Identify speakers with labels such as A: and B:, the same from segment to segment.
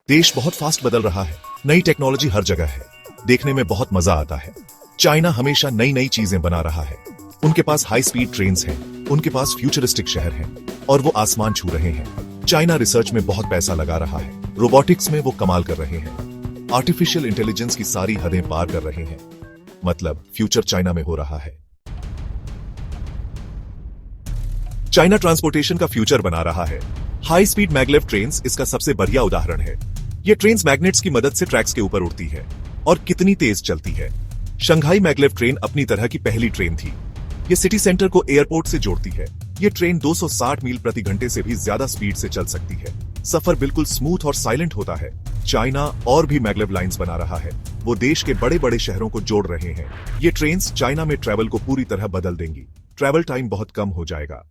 A: देश बहुत फास्ट बदल रहा है, नई टेक्नोलॉजी हर जगह है, देखने में बहुत मजा आता है। चाइना हमेशा नई नई चीजें बना रहा है। उनके पास हाई स्पीड ट्रेन्स हैं, उनके पास फ्यूचरिस्टिक शहर हैं और वो आसमान छू रहे हैं। चाइना रिसर्च में बहुत पैसा लगा रहा है, रोबोटिक्स में वो कमाल कर रहे हैं, आर्टिफिशियल इंटेलिजेंस की सारी हदें पार कर रहे हैं। मतलब फ्यूचर चाइना में हो रहा है। चाइना ट्रांसपोर्टेशन का फ्यूचर बना रहा है। हाई स्पीड मैगलेव ट्रेन्स इसका सबसे बढ़िया उदाहरण है। ये ट्रेन्स मैग्नेट्स की मदद से ट्रैक्स के ऊपर उड़ती है और कितनी तेज चलती है। शंघाई मैगलेव ट्रेन अपनी तरह की पहली ट्रेन थी। ये सिटी सेंटर को एयरपोर्ट से जोड़ती है। ये ट्रेन 260 मील प्रति घंटे से भी ज्यादा स्पीड से चल सकती है। सफर बिल्कुल स्मूथ और साइलेंट होता है। चाइना और भी मैगलेव लाइंस बना रहा है। वो देश के बड़े बड़े शहरों को जोड़ रहे हैं। ये ट्रेन्स चाइना में ट्रैवल को पूरी तरह बदल देंगी। ट्रैवल टाइम बहुत कम हो जाएगा।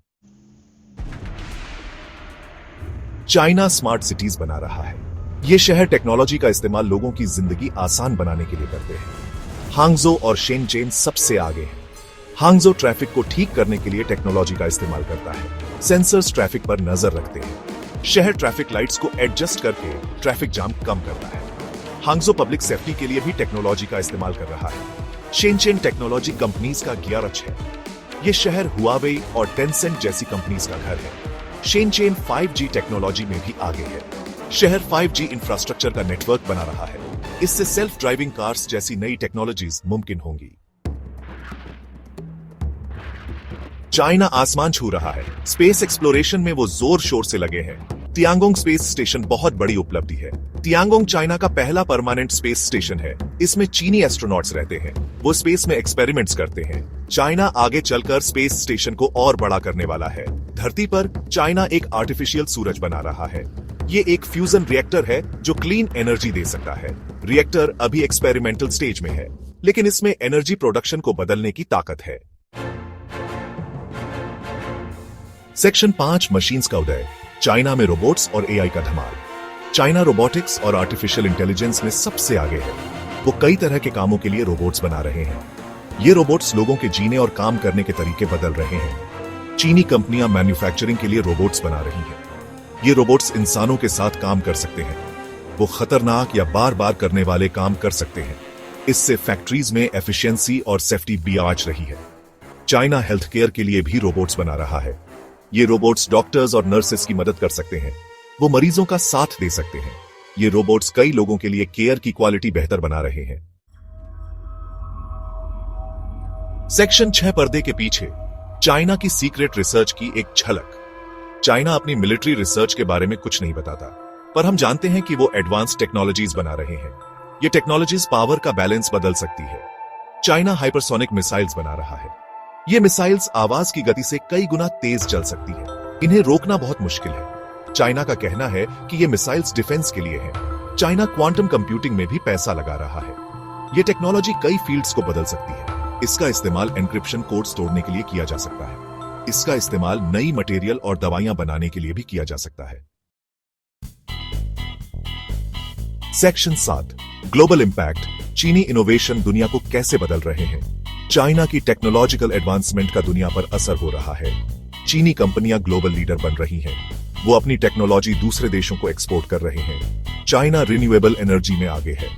A: चाइना स्मार्ट सिटीज बना रहा है। ये शहर टेक्नोलॉजी का इस्तेमाल लोगों की जिंदगी आसान बनाने के लिए करते हैं। हांगझो और शेनचेन सबसे आगे हैं। हांगझो ट्रैफिक को ठीक करने के लिए टेक्नोलॉजी का इस्तेमाल करता है। सेंसर्स ट्रैफिक पर नजर रखते हैं। शहर ट्रैफिक लाइट्स को एडजस्ट करके ट्रैफिक जाम कम करता है। हांगझो पब्लिक सेफ्टी के लिए भी टेक्नोलॉजी का इस्तेमाल कर रहा है। शेनचेन टेक्नोलॉजी कंपनीज का गियरच है। ये शहर हुआवेई और टेंसेंट जैसी कंपनीज का घर है। शेनचेन 5G टेक्नोलॉजी में भी आगे है। शहर 5G इंफ्रास्ट्रक्चर का नेटवर्क बना रहा है। इससे सेल्फ ड्राइविंग कार्स जैसी नई टेक्नोलॉजीज मुमकिन होंगी। चाइना आसमान छू रहा है। स्पेस एक्सप्लोरेशन में वो जोर शोर से लगे हैं। तियांगोंग स्पेस स्टेशन बहुत बड़ी उपलब्धि है। तियांगोंग चाइना का पहला परमानेंट स्पेस स्टेशन है। इसमें चीनी एस्ट्रोनॉट्स रहते हैं। वो स्पेस में एक्सपेरिमेंट्स करते हैं। चाइना आगे चलकर स्पेस स्टेशन को और बड़ा करने वाला है। धरती पर चाइना एक आर्टिफिशियल सूरज बना रहा है। ये एक फ्यूजन रिएक्टर है जो क्लीन एनर्जी दे सकता है। रिएक्टर अभी एक्सपेरिमेंटल स्टेज में है, लेकिन इसमें एनर्जी प्रोडक्शन को बदलने की ताकत है। सेक्शन 5 मशीन्स का उदय। चाइना में रोबोट्स और एआई का धमाल। चाइना रोबोटिक्स और आर्टिफिशियल इंटेलिजेंस में सबसे आगे है। वो कई तरह के कामों के लिए रोबोट्स बना रहे हैं। ये रोबोट्स लोगों के जीने और काम करने के तरीके बदल रहे हैं। चीनी कंपनियां मैन्युफैक्चरिंग के लिए रोबोट्स बना रही हैं। ये रोबोट्स इंसानों के साथ काम कर सकते हैं। वो खतरनाक या बार बार करने वाले काम कर सकते हैं। इससे फैक्ट्रीज में एफिशिएंसी और सेफ्टी भी आज रही है। चाइना हेल्थ केयर के लिए भी रोबोट्स बना रहा है। ये रोबोट्स डॉक्टर्स और नर्सेस की मदद कर सकते हैं। वो मरीजों का साथ दे सकते हैं। ये रोबोट्स कई लोगों के लिए केयर की क्वालिटी बेहतर बना रहे हैं। सेक्शन 6 पर्दे के पीछे। चाइना की सीक्रेट रिसर्च की एक झलक। चाइना अपनी मिलिट्री रिसर्च के बारे में कुछ नहीं बताता, पर हम जानते हैं कि वो एडवांस टेक्नोलॉजीज बना रहे हैं। ये टेक्नोलॉजीज पावर का बैलेंस बदल सकती है। चाइना हाइपरसोनिक मिसाइल्स बना रहा है। ये मिसाइल्स आवाज की गति से कई गुना तेज चल सकती है। इन्हें रोकना बहुत मुश्किल है। चाइना का कहना है कि ये मिसाइल्स डिफेंस के लिए हैं। चाइना क्वांटम कंप्यूटिंग में भी पैसा लगा रहा है। ये टेक्नोलॉजी कई फील्ड्स को बदल सकती है। इसका इस्तेमाल एन्क्रिप्शन कोड्स तोड़ने के लिए किया जा सकता है। इसका इस्तेमाल नई मटेरियल और दवाइयां बनाने के लिए भी किया जा सकता है। Section 7 global impact. चीनी इनोवेशन दुनिया को कैसे बदल रहे हैं। चाइना की टेक्नोलॉजिकल एडवांसमेंट का दुनिया पर असर हो रहा है। चीनी कंपनियां ग्लोबल लीडर बन रही हैं। वो अपनी टेक्नोलॉजी दूसरे देशों को एक्सपोर्ट कर रहे हैं। चाइना रिन्यूएबल एनर्जी में आगे है।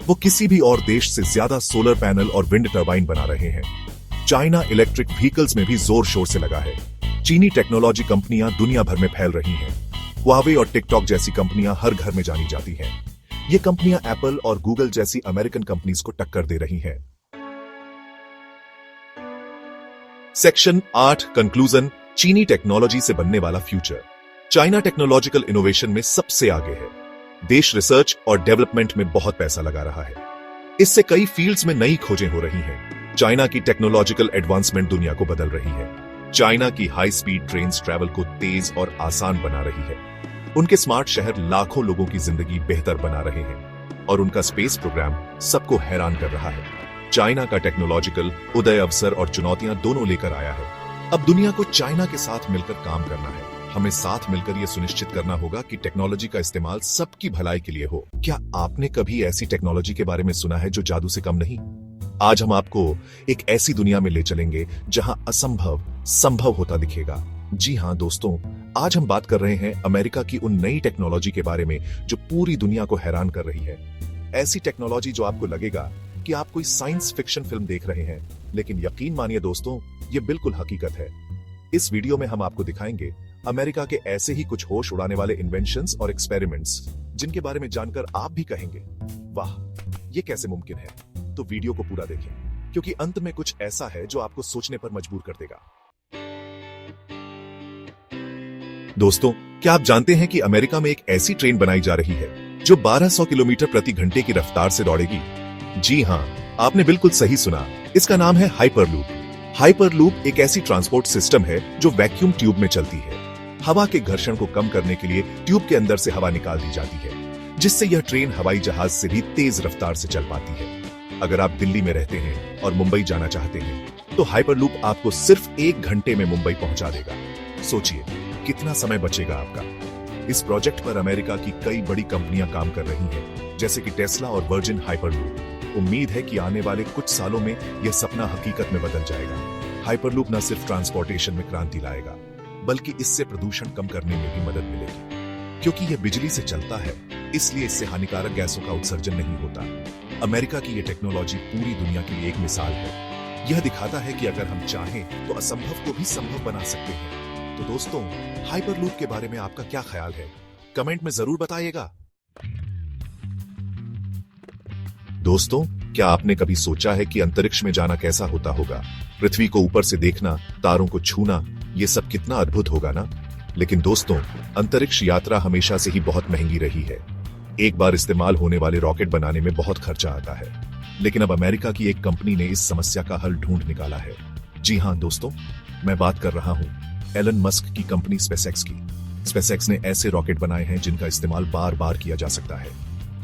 A: वो किसी भी और देश से ज्यादा सोलर पैनल और विंड टर्बाइन बना रहे हैं। चाइना इलेक्ट्रिक व्हीकल्स में भी जोर शोर से लगा है। चीनी टेक्नोलॉजी कंपनियां दुनिया भर में फैल रही हैं। हुआवे और टिकटॉक जैसी कंपनियां हर घर में जानी जाती हैं। ये कंपनियां एप्पल और गूगल जैसी अमेरिकन कंपनीज को टक्कर दे रही हैं। Section 8 conclusion. चीनी टेक्नोलॉजी से बनने वाला फ्यूचर। चाइना टेक्नोलॉजिकल इनोवेशन में सबसे आगे है। देश रिसर्च और डेवलपमेंट में बहुत पैसा लगा रहा है। इससे कई फील्ड्स में नई खोजें हो रही हैं। चाइना की टेक्नोलॉजिकल एडवांसमेंट दुनिया को बदल रही है। चाइना की हाई स्पीड ट्रेन्स ट्रैवल को तेज और आसान बना रही है। उनके स्मार्ट शहर लाखों लोगों की जिंदगी बेहतर बना रहे हैं और उनका स्पेस प्रोग्राम सबको हैरान कर रहा है। चाइना का टेक्नोलॉजिकल उदय अवसर और चुनौतियां दोनों लेकर आया है। अब दुनिया को चाइना के साथ मिलकर काम करना है। हमें साथ मिलकर यह सुनिश्चित करना होगा कि टेक्नोलॉजी का इस्तेमाल सबकी भलाई के लिए हो। क्या आपने कभी ऐसी टेक्नोलॉजी के बारे में सुना है जो जादू से कम नहीं? आज हम आपको एक ऐसी दुनिया में ले चलेंगे जहां असंभव संभव होता दिखेगा। जी हाँ दोस्तों, आज हम बात कर रहे हैं अमेरिका की उन नई टेक्नोलॉजी के बारे में जो पूरी दुनिया को हैरान कर रही है। ऐसी टेक्नोलॉजी जो आपको लगेगा कि आप कोई साइंस फिक्शन फिल्म देख रहे हैं, लेकिन यकीन मानिए दोस्तों, ये बिल्कुल हकीकत है। इस वीडियो में हम आपको दिखाएंगे अमेरिका के ऐसे ही कुछ होश उड़ाने वाले इन्वेंशंस और एक्सपेरिमेंट्स जिनके बारे में जानकर आप भी कहेंगे, वाह, ये कैसे मुमकिन है। तो वीडियो को पूरा देखें, क्योंकि अंत में कुछ ऐसा है जो आपको सोचने पर मजबूर कर देगा। दोस्तों, क्या आप जानते हैं कि अमेरिका में एक ऐसी ट्रेन बनाई जा रही है जो 1200 किलोमीटर प्रति घंटे की रफ्तार से दौड़ेगी? जी हां, आपने बिल्कुल सही सुना। इसका नाम है हाइपरलूप। हाइपरलूप एक ऐसी ट्रांसपोर्ट सिस्टम है जो वैक्यूम ट्यूब में चलती है। हवा के घर्षण को कम करने के लिए ट्यूब के अंदर से हवा निकाल दी जाती है, जिससे यह ट्रेन हवाई जहाज से भी तेज रफ्तार से चल पाती है। अगर आप दिल्ली में रहते हैं और मुंबई जाना चाहते हैं, तो हाइपरलूप आपको सिर्फ 1 घंटे में मुंबई पहुंचा देगा। सोचिए कितना समय बचेगा आपका। इस प्रोजेक्ट पर अमेरिका की कई बड़ी कंपनियां काम कर रही हैं, जैसे कि टेस्ला और वर्जिन हाइपरलूप। उम्मीद है कि आने वाले कुछ सालों में यह सपना हकीकत में बदल जाएगा। हाइपरलूप न सिर्फ ट्रांसपोर्टेशन में क्रांति लाएगा, बल्कि इससे प्रदूषण कम करने में भी मदद मिलेगी। क्योंकि यह बिजली से चलता है, इसलिए इससे हानिकारक गैसों का उत्सर्जन नहीं होता। अमेरिका की यह टेक्नोलॉजी पूरी दुनिया के लिए एक मिसाल है। यह दिखाता है कि अगर हम चाहें तो असंभव को भी संभव बना सकते हैं। तो दोस्तों, हाइपरलूप के बारे में आपका क्या ख्याल है? कमेंट में जरूर बताइएगा। दोस्तों, क्या आपने कभी सोचा है कि अंतरिक्ष में जाना कैसा होता होगा? पृथ्वी को ऊपर से देखना, तारों को छूना, ये सब कितना अद्भुत होगा ना? लेकिन दोस्तों, अंतरिक्ष यात्रा हमेशा से ही बहुत महंगी रही है। एक बार इस्तेमाल होने वाले रॉकेट बनाने में बहुत खर्चा आता है, लेकिन अब अमेरिका की एक कंपनी ने इस समस्या का हल ढूंढ निकाला है। जी हां दोस्तों, मैं बात कर रहा हूं एलन मस्क की कंपनी स्पेसएक्स की। स्पेसएक्स ने ऐसे रॉकेट बनाए हैं जिनका इस्तेमाल बार बार किया जा सकता है,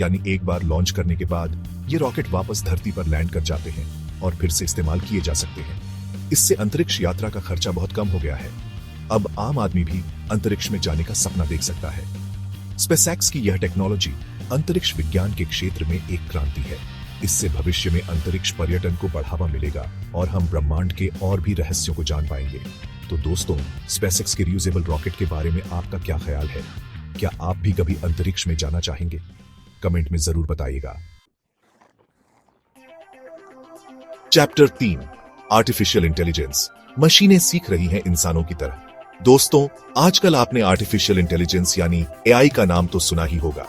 A: यानी एक बार लॉन्च करने के बाद ये रॉकेट वापस धरती पर लैंड कर जाते हैं और फिर से इस्तेमाल किए जा सकते हैं। इससे अंतरिक्ष यात्रा का खर्चा बहुत कम हो गया है। अब आम आदमी भी अंतरिक्ष में जाने का सपना देख सकता है। स्पेसएक्स की यह टेक्नोलॉजी अंतरिक्ष विज्ञान के क्षेत्र में एक क्रांति है। इससे भविष्य में अंतरिक्ष पर्यटन को बढ़ावा मिलेगा और हम ब्रह्मांड के और भी रहस्यों को जान पाएंगे। तो दोस्तों, स्पेसएक्स के रियूजेबल रॉकेट के बारे में आपका क्या ख्याल है? क्या आप भी कभी अंतरिक्ष में जाना चाहेंगे? कमेंट में जरूर बताइएगा। Chapter 3, artificial intelligence. मशीनें सीख रही हैं इंसानों की तरह। दोस्तों, आजकल आपने आर्टिफिशियल इंटेलिजेंस यानी एआई का नाम तो सुना ही होगा,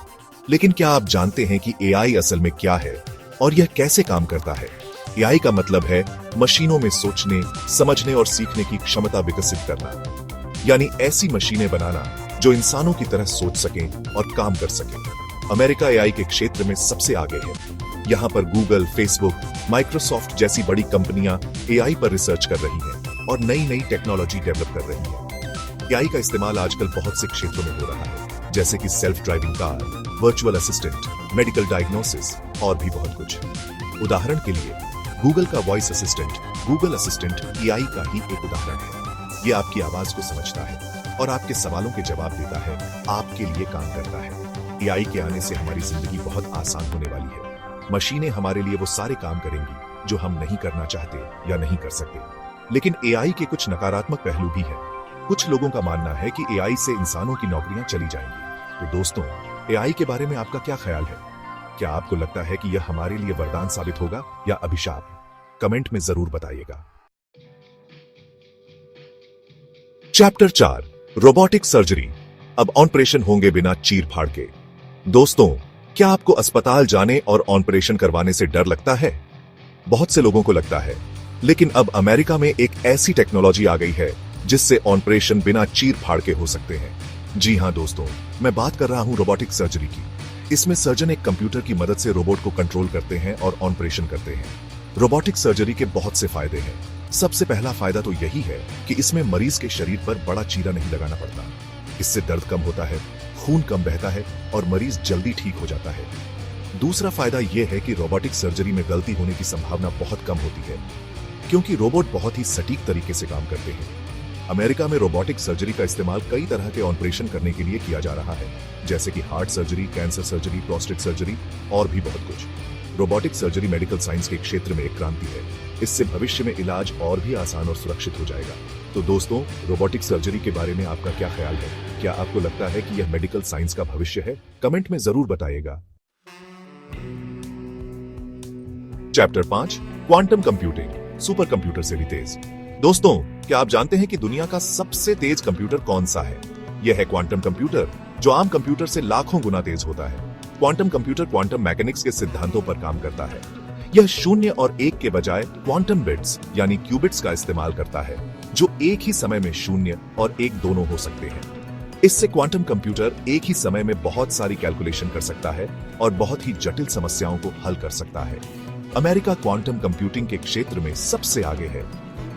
A: लेकिन क्या आप जानते हैं कि एआई असल में क्या है और यह कैसे काम करता है? एआई का मतलब है मशीनों में सोचने, समझने और सीखने की क्षमता विकसित करना, यानी ऐसी मशीनें बनाना जो इंसानों की तरह सोच सकें और काम कर सकें। अमेरिका एआई के क्षेत्र में सबसे आगे है। यहाँ पर गूगल, फेसबुक, माइक्रोसॉफ्ट जैसी बड़ी कंपनियां एआई पर रिसर्च कर रही हैं और नई नई टेक्नोलॉजी डेवलप कर रही हैं। एआई का इस्तेमाल आजकल बहुत से क्षेत्रों में हो रहा है, जैसे कि self driving car, virtual assistant, medical diagnosis और भी बहुत कुछ। उदाहरण के लिए गूगल का voice assistant, Google assistant AI का ही एक उदाहरण है। ये आपकी आवाज को समझता है और आपके सवालों के जवाब देता है, आपके लिए काम करता है। एआई के आने से हमारी जिंदगी बहुत आसान होने वाली है। मशीनें हमारे लिए वो सारे काम करेंगी जो हम नहीं करना चाहते या नहीं कर सकते। लेकिन एआई के कुछ नकारात्मक पहलू भी हैं। कुछ लोगों का मानना है कि एआई से इंसानों की नौकरियां चली जाएंगी। तो दोस्तों, एआई के बारे में आपका क्या ख्याल है? क्या आपको लगता है कि यह हमारे लिए वरदान साबित होगा या अभिशाप? कमेंट में जरूर बताइएगा। Chapter 4, robotic surgery. अब ऑपरेशन होंगे बिना चीर फाड़ के। दोस्तों, क्या आपको अस्पताल जाने और ऑपरेशन करवाने से डर लगता है? बहुत से लोगों को लगता है, लेकिन अब अमेरिका में एक ऐसी टेक्नोलॉजी आ गई है जिससे ऑपरेशन बिना चीर फाड़ के हो सकते हैं। जी हां दोस्तों, मैं बात कर रहा हूं रोबोटिक सर्जरी की। इसमें सर्जन एक कंप्यूटर की मदद से रोबोट को कंट्रोल करते हैं और ऑपरेशन करते हैं। रोबोटिक सर्जरी के बहुत से फायदे हैं। सबसे पहला फायदा तो यही है कि इसमें मरीज के शरीर पर बड़ा चीरा नहीं लगाना पड़ता। इससे दर्द कम होता है, खून कम बहता है और मरीज जल्दी ठीक हो जाता है। दूसरा फायदा यह है कि रोबोटिक सर्जरी में गलती होने की संभावना बहुत कम होती है, क्योंकि रोबोट बहुत ही सटीक तरीके से काम करते हैं। अमेरिका में रोबोटिक सर्जरी का इस्तेमाल कई तरह के ऑपरेशन करने के लिए किया जा रहा है, जैसे कि heart surgery, cancer surgery, prostate surgery और भी बहुत कुछ। रोबोटिक सर्जरी मेडिकल साइंस के क्षेत्र में एक क्रांति है। इससे भविष्य में इलाज और भी आसान और सुरक्षित हो जाएगा। तो दोस्तों, रोबोटिक सर्जरी के बारे में आपका क्या ख्याल है? क्या आपको लगता है कि यह मेडिकल साइंस का भविष्य है? कमेंट में जरूर बताइएगा। Chapter 5, quantum computing, super computer से भी तेज। दोस्तों, क्या आप जानते हैं कि दुनिया का सबसे तेज कंप्यूटर कौन सा है? यह है क्वांटम कंप्यूटर, जो आम कंप्यूटर से लाखों गुना तेज होता है। क्वांटम कंप्यूटर क्वांटम मैकेनिक्स के सिद्धांतों पर काम करता है। यह 0 और 1 के बजाय क्वांटम बिट्स यानी क्यूबिट्स का इस्तेमाल करता है, जो एक ही समय में 0 और 1 दोनों हो सकते हैं। इससे क्वांटम कंप्यूटर एक ही समय में बहुत सारी कैलकुलेशन कर सकता है और बहुत ही जटिल समस्याओं को हल कर सकता है। अमेरिका क्वांटम कंप्यूटिंग के क्षेत्र में सबसे आगे है।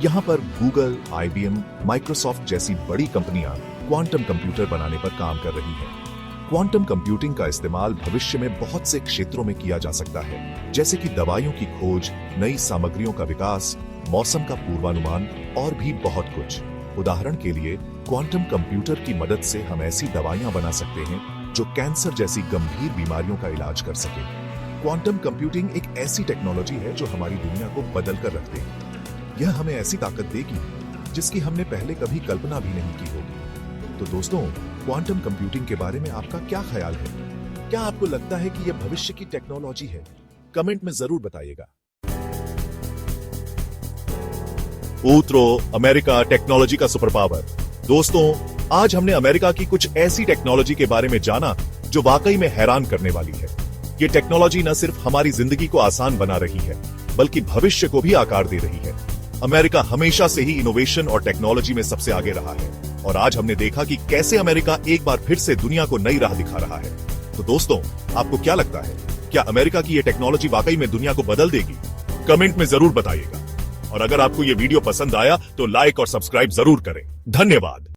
A: यहाँ पर गूगल, IBM, माइक्रोसॉफ्ट जैसी बड़ी कंपनियां क्वांटम कंप्यूटर बनाने पर काम कर रही हैं। क्वांटम कंप्यूटिंग का इस्तेमाल भविष्य में बहुत से क्षेत्रों में किया जा सकता है, जैसे कि दवाइयों की खोज, नई सामग्रियों का विकास, मौसम का पूर्वानुमान और भी बहुत कुछ। उदाहरण के लिए, क्वांटम कंप्यूटर की मदद से हम ऐसी दवाइयां बना सकते हैं जो कैंसर जैसी गंभीर बीमारियों का इलाज कर सके। क्वांटम कंप्यूटिंग एक ऐसी टेक्नोलॉजी है जो हमारी दुनिया को बदल कर रख देगी। यह हमें ऐसी ताकत देगी जिसकी हमने पहले कभी कल्पना भी नहीं की होगी। तो दोस्तों, क्वांटम कंप्यूटिंग के बारे में आपका क्या ख्याल है? क्या आपको लगता है कि यह भविष्य की टेक्नोलॉजी है? कमेंट में जरूर बताइएगा। उत्तरो अमेरिका टेक्नोलॉजी का सुपर पावर। दोस्तों, आज हमने अमेरिका की कुछ ऐसी टेक्नोलॉजी के बारे में जाना जो वाकई में हैरान करने वाली है। ये टेक्नोलॉजी न सिर्फ हमारी जिंदगी को आसान बना रही है, बल्कि भविष्य को भी आकार दे रही है। अमेरिका हमेशा से ही इनोवेशन और टेक्नोलॉजी में सबसे आगे रहा है, और आज हमने देखा कि कैसे अमेरिका एक बार फिर से दुनिया को नई राह दिखा रहा है। तो दोस्तों, आपको क्या लगता है? क्या अमेरिका की ये टेक्नोलॉजी वाकई में दुनिया को बदल देगी? कमेंट में जरूर बताइएगा। और अगर आपको ये वीडियो पसंद आया तो लाइक और सब्सक्राइब जरूर करें। धन्यवाद।